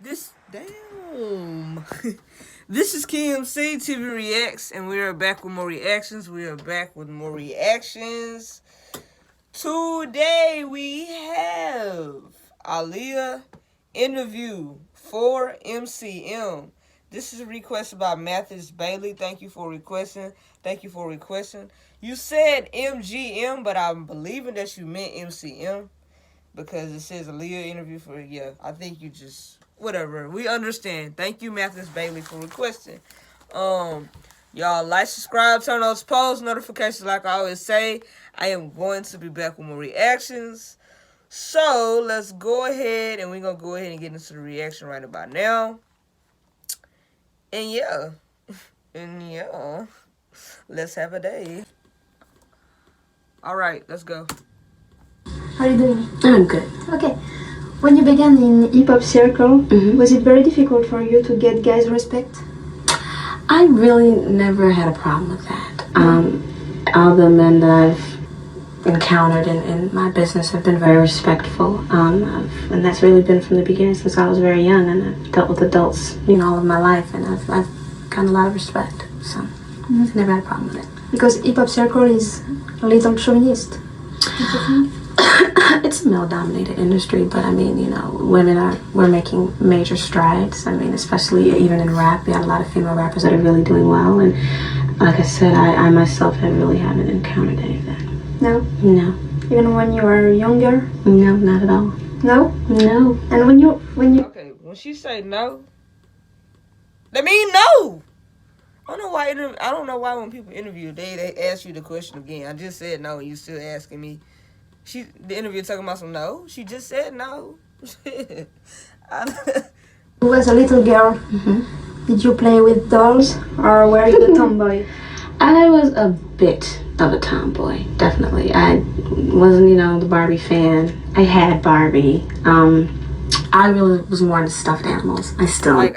Damn. This is KeymC TV Reacts, and we are back with more reactions. Today we have AALIYAH interview for MCM. This is requested by Mathis Bailey. Thank you for requesting. You said MGM, but I'm believing that you meant MCM because it says AALIYAH interview for, I think you just, whatever. We understand. Thank you, Mathis Bailey, for requesting. Y'all like, subscribe, turn on those post notifications like I always say. I am going to be back with more reactions. So, let's go ahead, and we're going to go ahead and get into the reaction right about now. And yeah, let's have a day. Alright, let's go. How are you doing? I'm good. Okay. When you began in hip-hop circle, was it very difficult for you to get guys' respect? I really never had a problem with that. All the men that I've encountered in my business have been very respectful. And that's really been from the beginning since I was very young. And I've dealt with adults, all of my life. And I've gotten a lot of respect. So I've never had a problem with it. Because hip-hop circle is a little chauvinist, don't you think? It's a male-dominated industry, but I mean, we're making major strides. I mean, especially even in rap, we have a lot of female rappers that are really doing well. And like I said, I myself haven't encountered any of that. No? No. Even when you were younger? No, not at all. No? No. And when you... Okay, when she say no, that mean no. I don't know why when people interview, they ask you the question again. I just said no, and you still asking me. The interviewer talking about some no. She just said no. You was a little girl. Did you play with dolls, or were you a tomboy? I was a bit of a tomboy, definitely. I wasn't, the Barbie fan. I had Barbie. I really was more into stuffed animals. I'm sorry,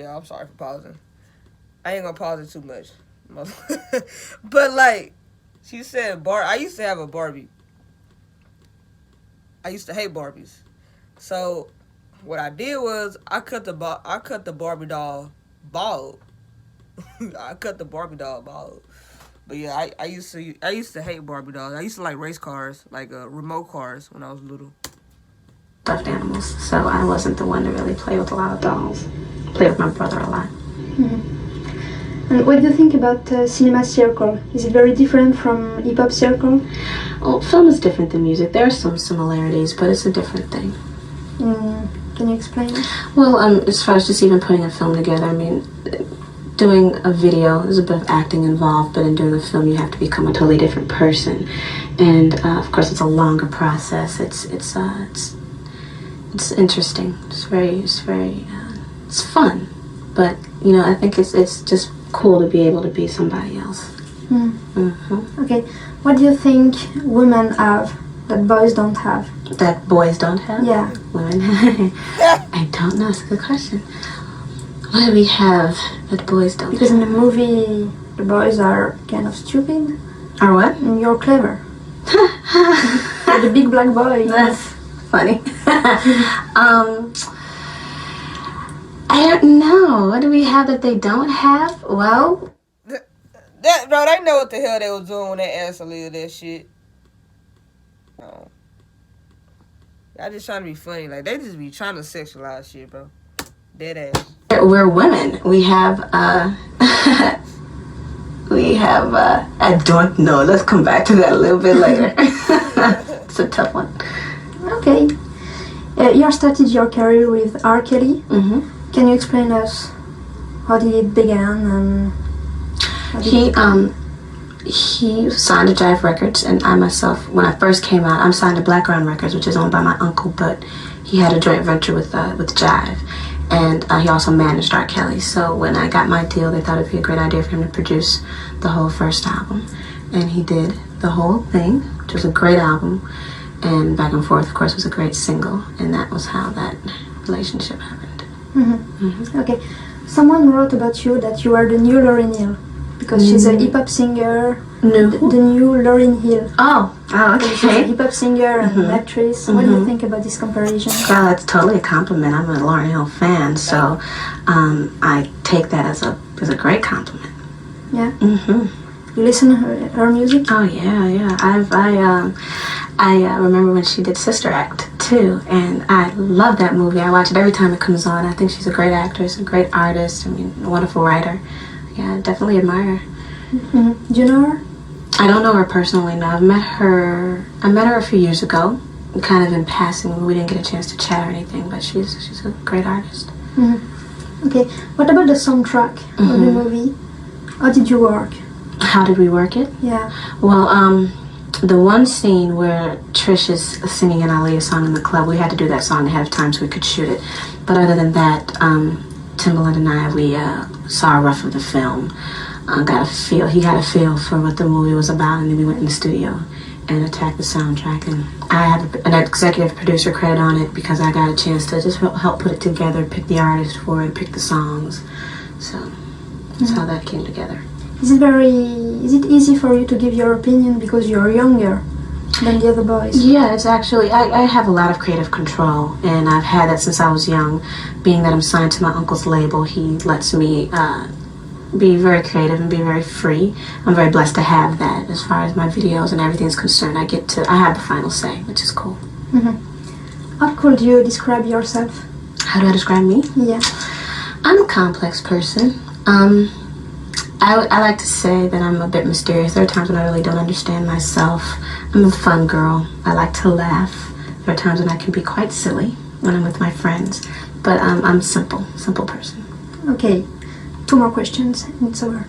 y'all. I'm sorry for pausing. I ain't gonna pause it too much. But like, she said, I used to have a Barbie. I used to hate Barbies. So what I did was I cut the Barbie doll bald. I cut the Barbie doll bald. But yeah, I used to hate Barbie dolls. I used to like race cars, like remote cars when I was little. Stuffed animals. So I wasn't the one to really play with a lot of dolls. Play with my brother a lot. And what do you think about cinema circle? Is it very different from hip-hop circle? Well, film is different than music. There are some similarities, but it's a different thing. Can you explain? Well, as far as just even putting a film together, I mean, doing a video, there's a bit of acting involved, but in doing a film, you have to become a totally different person. And of course, it's a longer process. It's interesting. It's fun. But I think it's just cool to be able to be somebody else. Okay, what do you think women have that boys don't have? That boys don't have? Yeah. Women? I don't know. It's a good question. What do we have that boys don't Because have? in the movie, the boys are kind of stupid. Or what? And you're clever. You're the big black boy. That's funny. I don't know. What do we have that they don't have? Well, Bro, they know what the hell they was doing when they asked AALIYAH that shit. I just trying to be funny. Like, they just be trying to sexualize shit, bro. Dead ass. we're women. We have, I don't know. Let's come back to that a little bit later. It's a tough one. Okay. You started your career with R. Kelly. Can you explain us how did it begin and he signed to Jive Records, and I myself, when I first came out, I'm signed to Blackground Records, which is owned by my uncle, but he had a joint venture with Jive, and he also managed R. Kelly. So when I got my deal, they thought it'd be a great idea for him to produce the whole first album, and he did the whole thing, which was a great album, and Back and Forth, of course, was a great single, and that was how that relationship happened. Okay. Someone wrote about you that you are the new Lauryn Hill because she's a hip-hop singer. No. The new Lauryn Hill. Oh, Oh, She's a okay. hip-hop singer and an actress. What do you think about this comparison? Well, that's totally a compliment. I'm a Lauryn Hill fan, so I take that as a great compliment. Yeah. Mm-hmm. You listen to her music? Oh yeah. I remember when she did Sister Act too, and I love that movie. I watch it every time it comes on. I think she's a great actress, a great artist. I mean, a wonderful writer. Yeah, I definitely admire her. Mm-hmm. Do you know her? I don't know her personally. No, I met her a few years ago, kind of in passing. We didn't get a chance to chat or anything, but she's a great artist. Mm-hmm. Okay. What about the soundtrack of the movie? How did you work? How did we work it? Yeah. Well, the one scene where Trish is singing an AALIYAH song in the club, we had to do that song ahead of time so we could shoot it. But other than that, Timbaland and I, we saw a rough of the film, he got a feel for what the movie was about, and then we went in the studio and attacked the soundtrack. And I have an executive producer credit on it because I got a chance to just help put it together, pick the artist for it, pick the songs. So that's how that came together. Is it easy for you to give your opinion because you're younger than the other boys? Yeah, it's actually, I have a lot of creative control, and I've had that since I was young. Being that I'm signed to my uncle's label, he lets me be very creative and be very free. I'm very blessed to have that as far as my videos and everything is concerned. I have the final say, which is cool. Mm-hmm. How could you describe yourself? How do I describe me? Yeah. I'm a complex person. I like to say that I'm a bit mysterious. There are times when I really don't understand myself. I'm a fun girl. I like to laugh. There are times when I can be quite silly when I'm with my friends. But I'm simple person. Okay, 2 more questions and it's over.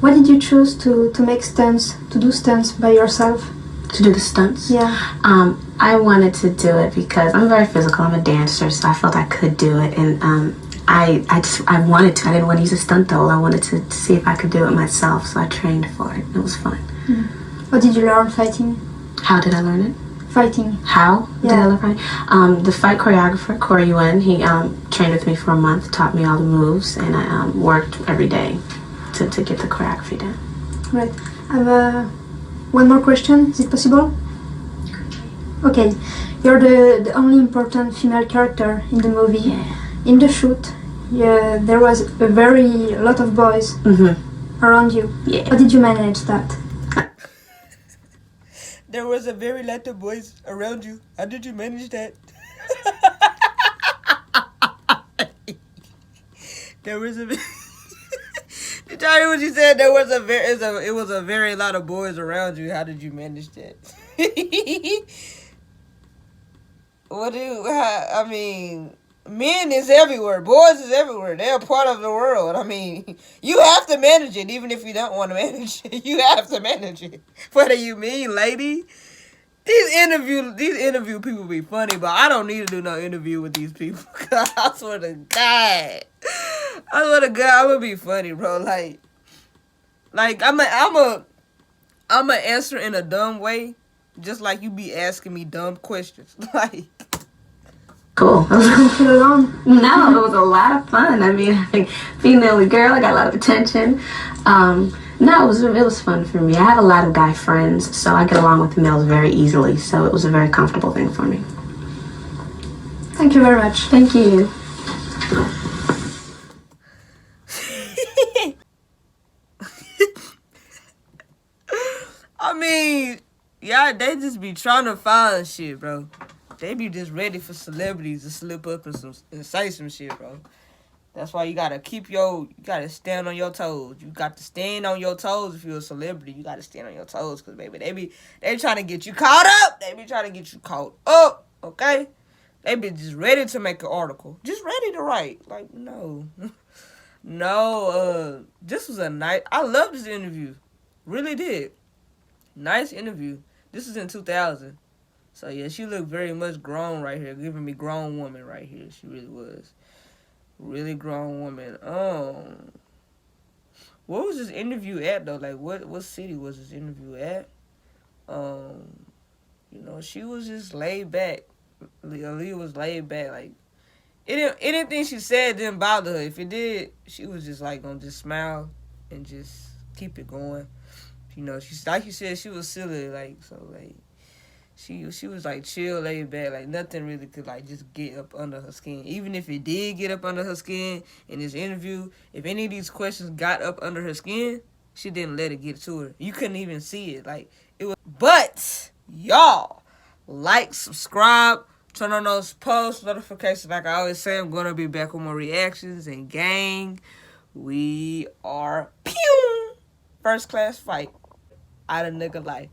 Why did you choose to make stunts, to do stunts by yourself? To do the stunts? Yeah. I wanted to do it because I'm very physical. I'm a dancer, so I felt I could do it. And I wanted to. I didn't want to use a stunt double. I wanted to see if I could do it myself, so I trained for it. It was fun. Mm-hmm. How did you learn fighting? How did I learn it? Fighting. How Yeah. did I learn fighting? The fight choreographer, Corey Yuen, he trained with me for a month, taught me all the moves, and I worked every day to get the choreography down. Right. I have one more question. Is it possible? Okay. You're the only important female character in the movie. Yeah. In the shoot, there was a lot of boys around you. Yeah. How did you manage that? There was a very lot of boys around you. How did you manage that? There was a. Did y'all hear what she said? It was a very lot of boys around you. How did you manage that? I mean, men is everywhere. Boys is everywhere. They're a part of the world. I mean, you have to manage it, even if you don't want to manage it. You have to manage it. What do you mean, lady? These interview people be funny, but I don't need to do no interview with these people. I swear to God. I'm gonna be funny, bro. Like I'm a answer in a dumb way, just like you be asking me dumb questions. Like, Cool. Feel alone? No, it was a lot of fun. I mean, being the only girl, I got a lot of attention. No, it was fun for me. I have a lot of guy friends, so I get along with the males very easily. So it was a very comfortable thing for me. Thank you very much. Thank you. I mean, yeah, they just be trying to find shit, bro. They be just ready for celebrities to slip up and say some shit, bro. That's why you gotta stand on your toes. You got to stand on your toes if you're a celebrity. You gotta stand on your toes, cause baby, they trying to get you caught up. They be trying to get you caught up, okay? They be just ready to make an article, just ready to write. Like, no, no. This was a nice. I love this interview, really did. Nice interview. This is in 2000. So yeah, she looked very much grown right here, giving me grown woman right here. She really was. Really grown woman. What was this interview at though? Like what city was this interview at? She was just laid back. Aaliyah was laid back. Like anything she said didn't bother her. If it did, she was just like gonna just smile and just keep it going. You know, she's like you said, she was silly, like, so, like, she was like chill, laid back, like nothing really could like just get up under her skin. Even if it did get up under her skin in this interview, if any of these questions got up under her skin, she didn't let it get to her. You couldn't even see it, like it was. But y'all, like, subscribe, turn on those post notifications. Like I always say, I'm gonna be back with more reactions. And gang, we are pew first class fight out of nigga life.